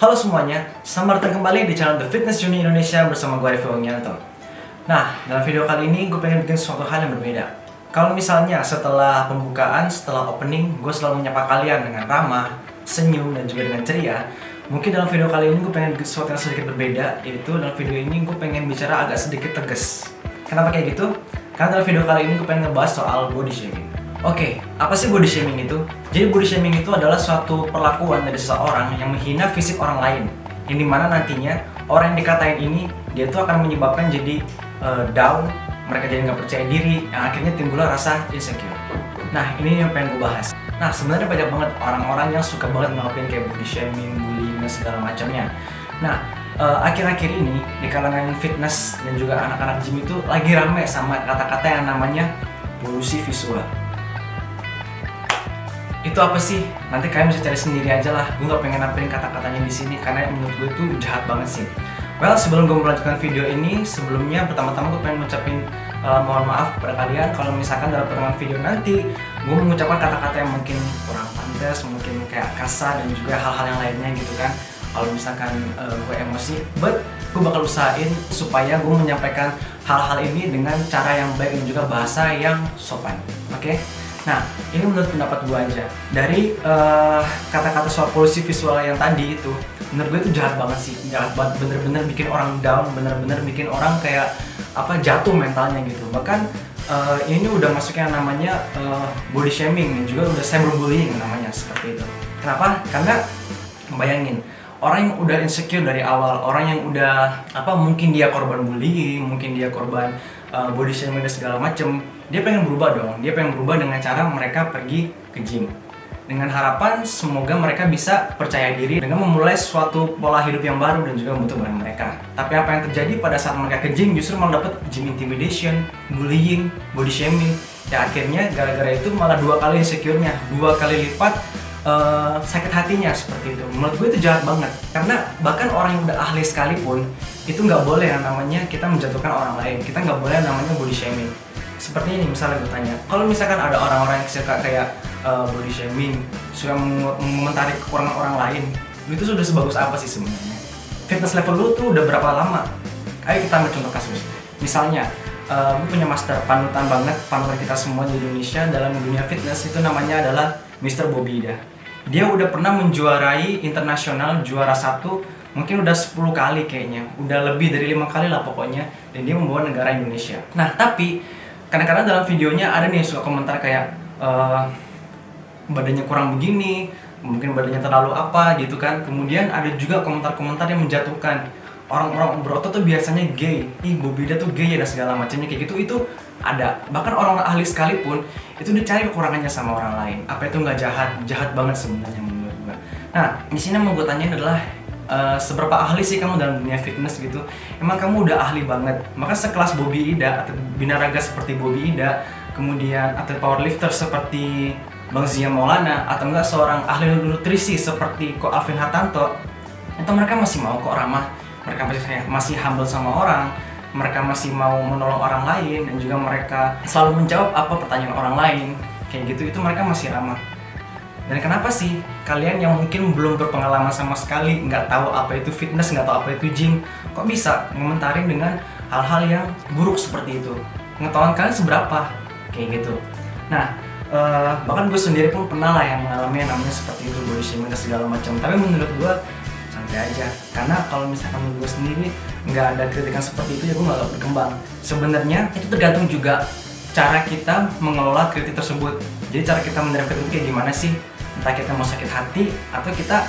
Halo semuanya, selamat datang kembali di channel The Fitness Journey Indonesia bersama gue Revi Wongyanto. Nah, dalam video kali ini gue pengen bikin sesuatu hal yang berbeda. Kalau misalnya setelah pembukaan, setelah opening, gue selalu menyapa kalian dengan ramah, senyum, dan juga dengan ceria. Mungkin dalam video kali ini gue pengen bikin sesuatu yang sedikit berbeda, yaitu dalam video ini gue pengen bicara agak sedikit tegas. Kenapa kayak gitu? Karena dalam video kali ini gue pengen ngebahas soal body shaming. Oke, apa sih body shaming itu? Jadi body shaming itu adalah suatu perlakuan dari seseorang yang menghina fisik orang lain, yang dimana nantinya orang yang dikatain ini dia tuh akan menyebabkan jadi down, mereka jadi nggak percaya diri, yang akhirnya timbullah rasa insecure. Nah, ini yang pengen gue bahas. Nah, sebenarnya banyak banget orang-orang yang suka banget ngelakuin kayak body shaming, bullying, dan segala macamnya. Nah, akhir-akhir ini di kalangan fitness dan juga anak-anak gym itu lagi rame sama kata-kata yang namanya polusi visual. Itu apa sih? Nanti kalian bisa cari sendiri aja lah. Gue gak pengen nampilin kata-katanya di sini karena menurut gue itu jahat banget sih. Well, sebelum gue melanjutkan video ini, sebelumnya pertama-tama gue pengen mengucapin mohon maaf kepada kalian kalau misalkan dalam pertengahan video nanti gue mengucapkan kata-kata yang mungkin kurang pantas, mungkin kayak kasar dan juga hal-hal yang lainnya gitu kan. Kalau misalkan gue emosi, but gue bakal usahain supaya gue menyampaikan hal-hal ini dengan cara yang baik dan juga bahasa yang sopan. Oke? Nah, ini menurut pendapat gue aja. Dari kata-kata soal polusi visual yang tadi itu, menurut gue itu jahat banget sih. Jahat banget, bener-bener bikin orang down, bener-bener bikin orang kayak jatuh mentalnya gitu. Bahkan ini udah masuknya namanya body shaming dan juga udah cyberbullying namanya seperti itu. Kenapa? Karena bayangin, orang yang udah insecure dari awal, orang yang udah mungkin dia korban bullying, mungkin dia korban body shaming dan segala macem, dia pengen berubah dong. Dia pengen berubah dengan cara mereka pergi ke gym, dengan harapan semoga mereka bisa percaya diri dengan memulai suatu pola hidup yang baru dan juga membentuk badan mereka. Tapi apa yang terjadi pada saat mereka ke gym justru malah dapat gym intimidation, bullying, body shaming. Ya akhirnya gara-gara itu malah 2 kali insecure-nya, 2 kali lipat sakit hatinya seperti itu. Menurut gue itu jahat banget, karena bahkan orang yang udah ahli sekalipun itu nggak boleh yang namanya kita menjatuhkan orang lain, kita nggak boleh yang namanya body shaming. Seperti ini, misalnya gue tanya, kalau misalkan ada orang-orang yang suka kayak body shaming, suka mengomentari kekurangan orang lain, itu sudah sebagus apa sih sebenarnya? Fitness level lu tuh udah berapa lama? Ayo kita ambil contoh kasus. Misalnya, gue punya master, panutan banget, panutan kita semua di Indonesia dalam dunia fitness itu namanya adalah Mr. Bobby Ida. Dia udah pernah menjuarai internasional, juara 1, mungkin udah 10 kali kayaknya, udah lebih dari 5 kali lah pokoknya, dan dia membawa negara Indonesia. Nah, tapi kadang-kadang dalam videonya ada nih suka komentar kayak badannya kurang begini, mungkin badannya terlalu apa gitu kan. Kemudian ada juga komentar-komentar yang menjatuhkan. Orang-orang berotot tuh biasanya gay, Bobby Ida tuh gay ya dan segala macamnya kayak gitu, itu ada. Bahkan orang-orang ahli sekalipun itu dicari kekurangannya sama orang lain. Apa itu nggak jahat? Jahat banget sebenarnya menurut gue. Nah, di sini yang mau gue tanyain adalah seberapa ahli sih kamu dalam dunia fitness gitu? Emang kamu udah ahli banget? Maka sekelas Bobby Ida atau binaraga seperti Bobby Ida, kemudian atlet powerlifter seperti Bang Zia Maulana, atau enggak seorang ahli nutrisi seperti Ko Alvin Hartanto, itu mereka masih mau kok ramah, mereka masih humble sama orang, mereka masih mau menolong orang lain, dan juga mereka selalu menjawab apa pertanyaan orang lain kayak gitu. Itu mereka masih ramah. Dan kenapa sih kalian yang mungkin belum berpengalaman sama sekali, nggak tahu apa itu fitness, nggak tahu apa itu gym, kok bisa ngomentarin dengan hal-hal yang buruk seperti itu? Pengetahuan kalian seberapa? Kayak gitu. Nah, bahkan gue sendiri pun pernah lah yang mengalami yang namanya seperti itu, body shaming dan segala macam. Tapi menurut gue santai aja, karena kalau misalkan menurut gue sendiri nggak ada kritikan seperti itu, ya gue nggak berkembang. Sebenarnya itu tergantung juga cara kita mengelola kritik tersebut. Jadi cara kita menerima kritik kayak gimana sih? Entah kita mau sakit hati atau kita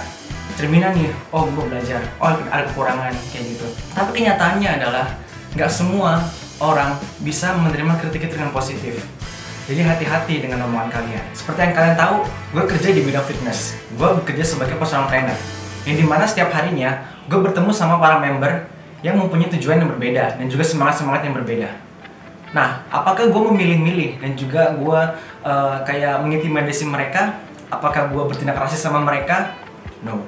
cerminan nih, oh gue belajar, oh ada kekurangan kayak gitu. Tapi kenyataannya adalah nggak semua orang bisa menerima kritik itu dengan positif. Jadi hati-hati dengan omongan kalian. Seperti yang kalian tahu, gue kerja di bidang fitness. Gue bekerja sebagai personal trainer, yang dimana setiap harinya gue bertemu sama para member yang mempunyai tujuan yang berbeda dan juga semangat-semangat yang berbeda. Nah, apakah gue memilih-milih dan juga gue kayak mengintimidasi mereka? Apakah gue bertindak rasis sama mereka? No.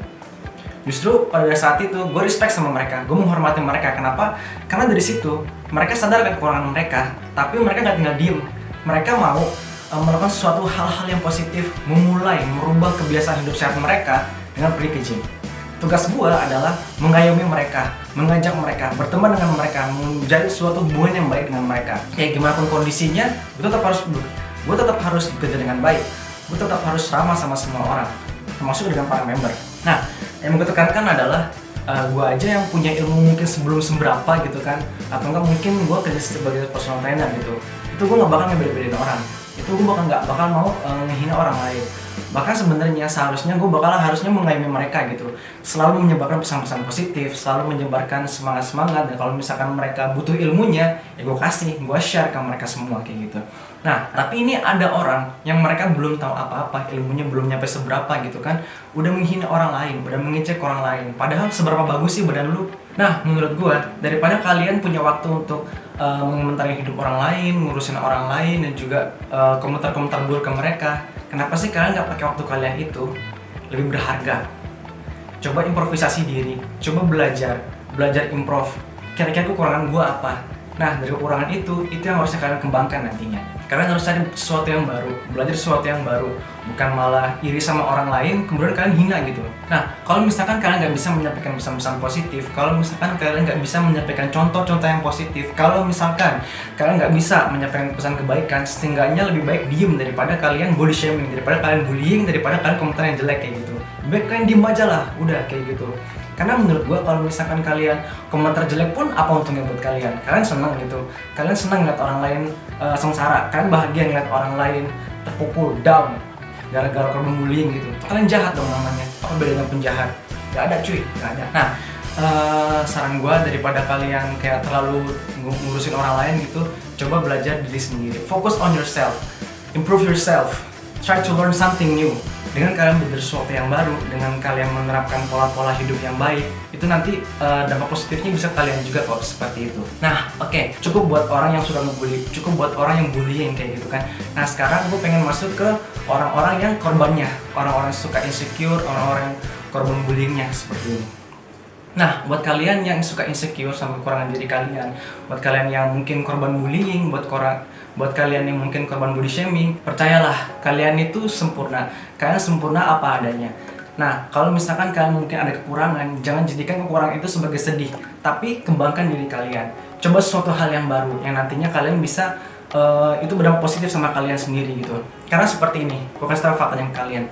Justru pada saat itu gue respect sama mereka, gue menghormati mereka. Kenapa? Karena dari situ mereka sadar akan kekurangan mereka, tapi mereka nggak tinggal diem. Mereka mau melakukan sesuatu hal-hal yang positif, memulai merubah kebiasaan hidup sehat mereka dengan pergi ke gym. Tugas gue adalah mengayomi mereka, mengajak mereka, berteman dengan mereka, menjadi suatu hubungan yang baik dengan mereka. Ya gimana pun kondisinya, gue tetap harus bekerja dengan baik. Gue tetap harus ramah sama semua orang, termasuk dengan para member. Nah, yang gue tekankan adalah gue aja yang punya ilmu mungkin sebelum seberapa gitu kan, atau enggak mungkin gue kerja sebagai personal trainer gitu, itu gue nggak bakal ngebeda-bedain orang, itu gue nggak bakal mau ngehina orang lain. Bahkan sebenarnya seharusnya gue harusnya mengayomi mereka gitu, selalu menyebarkan pesan-pesan positif, selalu menyebarkan semangat-semangat, dan kalau misalkan mereka butuh ilmunya, ya gue share ke mereka semua kayak gitu. Nah, tapi ini ada orang yang mereka belum tahu apa-apa, ilmunya belum nyampe seberapa gitu kan, udah menghina orang lain, udah mengejek orang lain, padahal seberapa bagus sih badan lu? Nah, menurut gue, daripada kalian punya waktu untuk mengomentari hidup orang lain, ngurusin orang lain, dan juga komentar-komentar buruk ke mereka, kenapa sih kalian nggak pakai waktu kalian itu lebih berharga? Coba improvisasi diri, coba belajar improv. Kira-kira kekurangan gue apa? Nah, dari kekurangan itu yang harusnya kalian kembangkan nantinya. Kalian harus cari sesuatu yang baru, belajar sesuatu yang baru, bukan malah iri sama orang lain, kemudian kalian hina gitu. Nah, kalau misalkan kalian nggak bisa menyampaikan pesan-pesan positif, kalau misalkan kalian nggak bisa menyampaikan contoh-contoh yang positif, kalau misalkan kalian nggak bisa menyampaikan pesan kebaikan, setidaknya lebih baik diem daripada kalian body shaming, daripada kalian bullying, daripada kalian komentar yang jelek kayak gitu. Lebih baik kalian diem aja lah, udah kayak gitu. Karena menurut gue kalau misalkan kalian komentar jelek pun apa untungnya buat kalian? Kalian senang gitu, kalian senang ngeliat orang lain sengsara, kalian bahagia ngeliat orang lain terpukul, down gara-gara korban bullying gitu. Kalian jahat dong namanya. Apa bedanya penjahat? Gak ada cuy, gak ada. Nah, saran gue daripada kalian kayak terlalu ngurusin orang lain gitu, coba belajar diri sendiri. Focus on yourself, improve yourself, try to learn something new. Dengan kalian belajar sesuatu yang baru, dengan kalian menerapkan pola-pola hidup yang baik, itu nanti dampak positifnya bisa kalian juga kok, seperti itu. Nah, oke, cukup buat orang yang suka ngebully, cukup buat orang yang bullying kayak gitu kan. Nah, sekarang gue pengen masuk ke orang-orang yang korbannya, orang-orang yang suka insecure, orang-orang yang korban bullyingnya seperti ini. Nah, buat kalian yang suka insecure sama kekurangan diri kalian, buat kalian yang mungkin korban bullying, buat kalian yang mungkin korban body shaming, percayalah, kalian itu sempurna. Kalian sempurna apa adanya. Nah, kalau misalkan kalian mungkin ada kekurangan, jangan jadikan kekurangan itu sebagai sedih, tapi kembangkan diri kalian. Coba sesuatu hal yang baru, yang nantinya kalian bisa itu berdampak positif sama kalian sendiri gitu. Karena seperti ini, gue kasih tau faktanya ke kalian.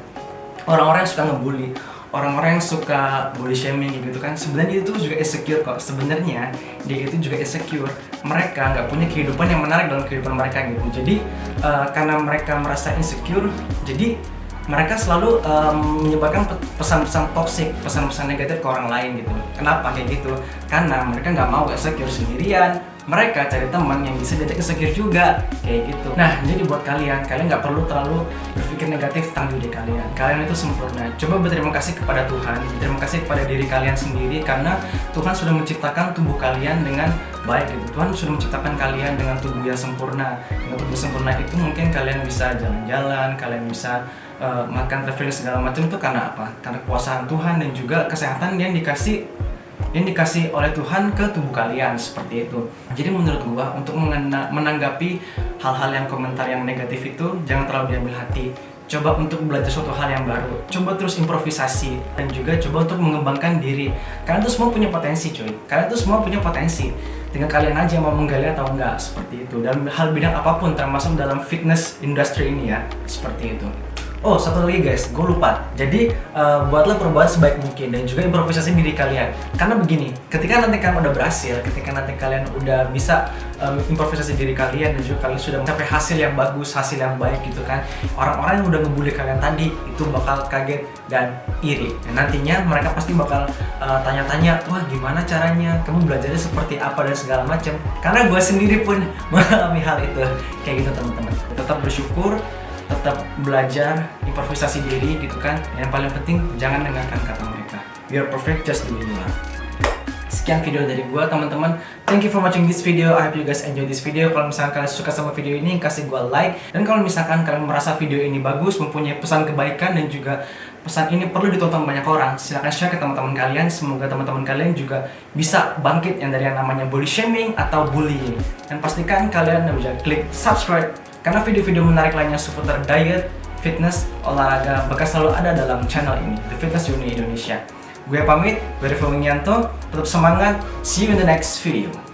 Orang-orang yang suka ngebully, orang-orang yang suka body shaming gitu kan, sebenarnya itu juga insecure kok. Sebenarnya dia itu juga insecure. Mereka nggak punya kehidupan yang menarik dalam kehidupan mereka gitu. Jadi karena mereka merasa insecure, jadi mereka selalu menyebarkan pesan-pesan toksik, pesan-pesan negatif ke orang lain gitu. Kenapa kayak gitu? Karena mereka nggak mau insecure sendirian. Mereka cari teman yang bisa diajak insecure juga, kayak gitu. Nah, jadi buat kalian nggak perlu terlalu berpikir negatif tentang diri kalian. Kalian itu sempurna. Coba berterima kasih kepada Tuhan, berterima kasih kepada diri kalian sendiri, karena Tuhan sudah menciptakan tubuh kalian dengan baik gitu. Tuhan sudah menciptakan kalian dengan tubuh yang sempurna. Dengan tubuh sempurna itu mungkin kalian bisa jalan-jalan, kalian bisa makan, traveling segala macam, itu karena apa? Karena kekuasaan Tuhan dan juga kesehatan yang dikasih oleh Tuhan ke tubuh kalian, seperti itu. Jadi menurut gua, untuk menanggapi hal-hal yang komentar yang negatif itu jangan terlalu diambil hati. Coba untuk belajar suatu hal yang baru, coba terus improvisasi, dan juga coba untuk mengembangkan diri. Kalian tuh semua punya potensi cuy, kalian tuh semua punya potensi. Tinggal kalian aja mau menggali atau enggak, seperti itu. Dalam hal bidang apapun, termasuk dalam fitness industry ini ya, seperti itu. Oh, satu lagi guys, gue lupa. Jadi buatlah perubahan sebaik mungkin dan juga improvisasi diri kalian. Karena begini, ketika nanti kalian udah berhasil, ketika nanti kalian udah bisa improvisasi diri kalian dan juga kalian sudah mencapai hasil yang bagus, hasil yang baik gitu kan, orang-orang yang udah ngebully kalian tadi itu bakal kaget dan iri. Dan nantinya mereka pasti bakal tanya-tanya, wah gimana caranya, kamu belajarnya seperti apa dan segala macam. Karena gue sendiri pun mengalami hal itu. Kayak gitu teman-teman. Tetap bersyukur, tetap belajar, improvisasi diri gitu kan. Yang paling penting jangan dengarkan kata mereka. You're perfect just the way you are. Sekian video dari gua teman-teman. Thank you for watching this video. I hope you guys enjoy this video. Kalau misalkan kalian suka sama video ini, kasih gua like. Dan kalau misalkan kalian merasa video ini bagus, mempunyai pesan kebaikan dan juga pesan ini perlu ditonton banyak orang, silahkan share ke teman-teman kalian. Semoga teman-teman kalian juga bisa bangkit yang dari yang namanya body shaming atau bullying. Dan pastikan kalian udah klik subscribe, karena video-video menarik lainnya seputar diet, fitness, olahraga bakal selalu ada dalam channel ini, The Fitness Journey Indonesia. Gue pamit, gue Revo Wingianto, tetap semangat, see you in the next video.